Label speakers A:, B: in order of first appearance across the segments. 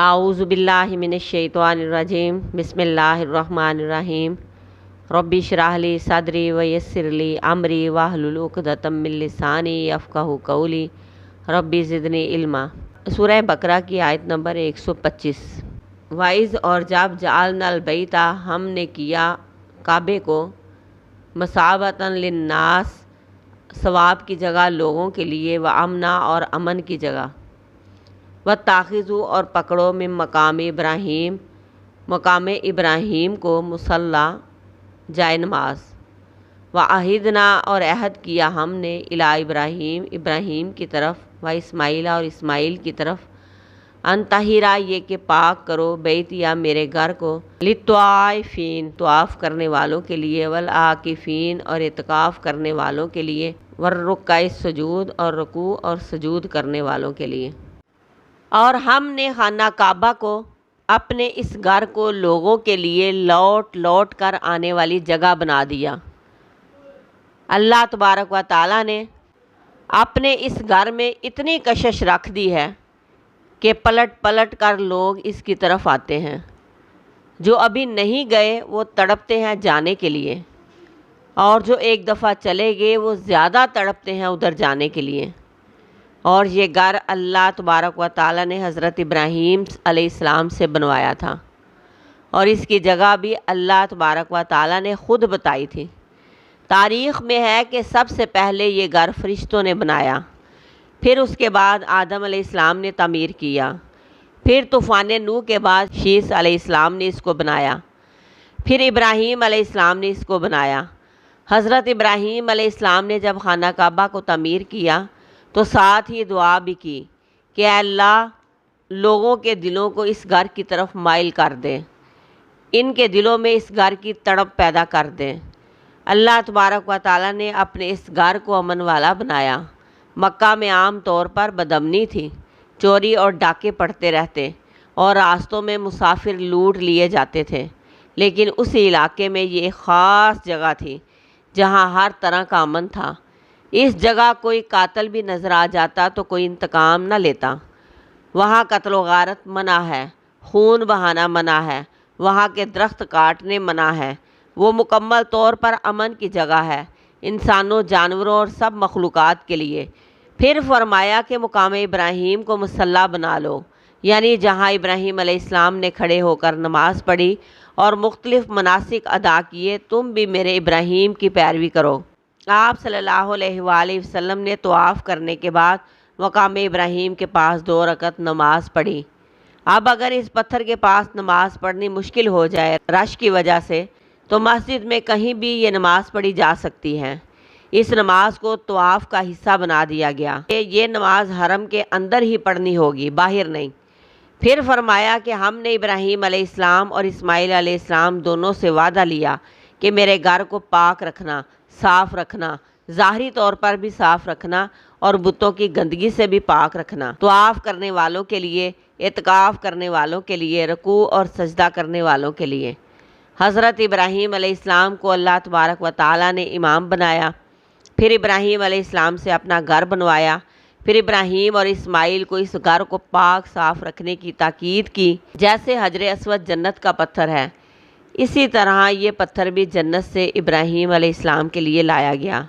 A: اعوذ باللہ من الشیطان الرجیم بسم اللہ الرحمن الرحیم رب اشرح لی صدری ویسر لی امری واحلل عقدۃ من لسانی یفقہوا قولی رب زدنی علما۔ سورہ بقرہ کی آیت نمبر 125۔ وَإِذْ اور جب جعلنا البیت ہم نے کیا کعبے کو مثابۃ للناس ثواب کی جگہ لوگوں کے لیے، وامنا اور امن کی جگہ، واتخذوا اور پکڑو من مقام ابراہیم مقام ابراہیم کو مصلی جائے نماز، وعہدنا اور عہد کیا ہم نے الی ابراہیم ابراہیم کی طرف، واسماعیل اور اسماعیل کی طرف، ان طہرا یہ کہ پاک کرو بیت یا میرے گھر کو، للطوافین طواف کرنے والوں کے لیے، والعاکفین اور اعتکاف کرنے والوں کے لیے، والرکع السجود اور رکوع اور سجود کرنے والوں کے لیے۔ اور ہم نے خانہ کعبہ کو اپنے اس گھر کو لوگوں کے لیے لوٹ لوٹ کر آنے والی جگہ بنا دیا۔ اللہ تبارک و تعالیٰ نے اپنے اس گھر میں اتنی کشش رکھ دی ہے کہ پلٹ پلٹ کر لوگ اس کی طرف آتے ہیں۔ جو ابھی نہیں گئے وہ تڑپتے ہیں جانے کے لیے، اور جو ایک دفعہ چلے گئے وہ زیادہ تڑپتے ہیں ادھر جانے کے لیے۔ اور یہ گھر اللہ تبارک و تعالیٰ نے حضرت ابراہیم علیہ السلام سے بنوایا تھا، اور اس کی جگہ بھی اللہ تبارک و تعالیٰ نے خود بتائی تھی۔ تاریخ میں ہے کہ سب سے پہلے یہ گھر فرشتوں نے بنایا، پھر اس کے بعد آدم علیہ السلام نے تعمیر کیا، پھر طوفان نوح کے بعد شیث علیہ السلام نے اس کو بنایا، پھر ابراہیم علیہ السلام نے اس کو بنایا۔ حضرت ابراہیم علیہ السلام نے جب خانہ کعبہ کو تعمیر کیا تو ساتھ ہی دعا بھی کی کہ اے اللہ لوگوں کے دلوں کو اس گھر کی طرف مائل کر دیں، ان کے دلوں میں اس گھر کی تڑپ پیدا کر دیں۔ اللہ تبارک و تعالیٰ نے اپنے اس گھر کو امن والا بنایا۔ مکہ میں عام طور پر بدامنی تھی، چوری اور ڈاکے پڑتے رہتے اور راستوں میں مسافر لوٹ لیے جاتے تھے، لیکن اس علاقے میں یہ ایک خاص جگہ تھی جہاں ہر طرح کا امن تھا۔ اس جگہ کوئی قاتل بھی نظر آ جاتا تو کوئی انتقام نہ لیتا۔ وہاں قتل و غارت منع ہے، خون بہانا منع ہے، وہاں کے درخت کاٹنے منع ہے۔ وہ مکمل طور پر امن کی جگہ ہے، انسانوں، جانوروں اور سب مخلوقات کے لیے۔ پھر فرمایا کہ مقام ابراہیم کو مصلی بنا لو، یعنی جہاں ابراہیم علیہ السلام نے کھڑے ہو کر نماز پڑھی اور مختلف مناسک ادا کیے، تم بھی میرے ابراہیم کی پیروی کرو۔ آپ صلی اللہ علیہ وآلہ وسلم نے طواف کرنے کے بعد مقام ابراہیم کے پاس 2 رکعت نماز پڑھی۔ اب اگر اس پتھر کے پاس نماز پڑھنی مشکل ہو جائے رش کی وجہ سے، تو مسجد میں کہیں بھی یہ نماز پڑھی جا سکتی ہے۔ اس نماز کو طواف کا حصہ بنا دیا گیا کہ یہ نماز حرم کے اندر ہی پڑھنی ہوگی، باہر نہیں۔ پھر فرمایا کہ ہم نے ابراہیم علیہ السلام اور اسماعیل علیہ السلام دونوں سے وعدہ لیا کہ میرے گھر کو پاک رکھنا، صاف رکھنا، ظاہری طور پر بھی صاف رکھنا اور بتوں کی گندگی سے بھی پاک رکھنا، طواف کرنے والوں کے لیے، اعتکاف کرنے والوں کے لیے، رکوع اور سجدہ کرنے والوں کے لیے۔ حضرت ابراہیم علیہ السلام کو اللہ تبارک و تعالیٰ نے امام بنایا، پھر ابراہیم علیہ السلام سے اپنا گھر بنوایا، پھر ابراہیم اور اسماعیل کو اس گھر کو پاک صاف رکھنے کی تاکید کی۔ جیسے حجر اسود جنت کا پتھر ہے، اسی طرح یہ پتھر بھی جنت سے ابراہیم علیہ السلام کے لیے لایا گیا۔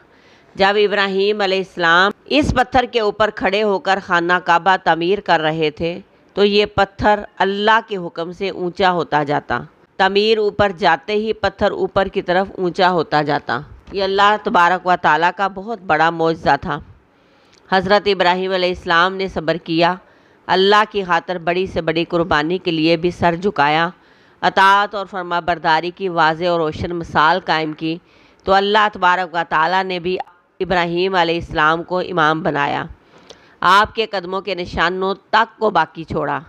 A: جب ابراہیم علیہ السلام اس پتھر کے اوپر کھڑے ہو کر خانہ کعبہ تعمیر کر رہے تھے تو یہ پتھر اللہ کے حکم سے اونچا ہوتا جاتا۔ تعمیر اوپر جاتے ہی پتھر اوپر کی طرف اونچا ہوتا جاتا۔ یہ اللہ تبارک و تعالیٰ کا بہت بڑا معجزہ تھا۔ حضرت ابراہیم علیہ السلام نے صبر کیا، اللہ کی خاطر بڑی سے بڑی قربانی کے لیے بھی سر جھکایا، اطاعت اور فرما برداری کی واضح اور روشن مثال قائم کی، تو اللہ تبارک و تعالیٰ نے بھی ابراہیم علیہ السلام کو امام بنایا، آپ کے قدموں کے نشانوں تک کو باقی چھوڑا۔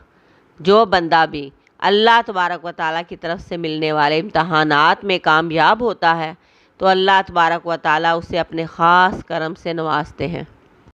A: جو بندہ بھی اللہ تبارک و تعالیٰ کی طرف سے ملنے والے امتحانات میں کامیاب ہوتا ہے تو اللہ تبارک و تعالیٰ اسے اپنے خاص کرم سے نوازتے ہیں۔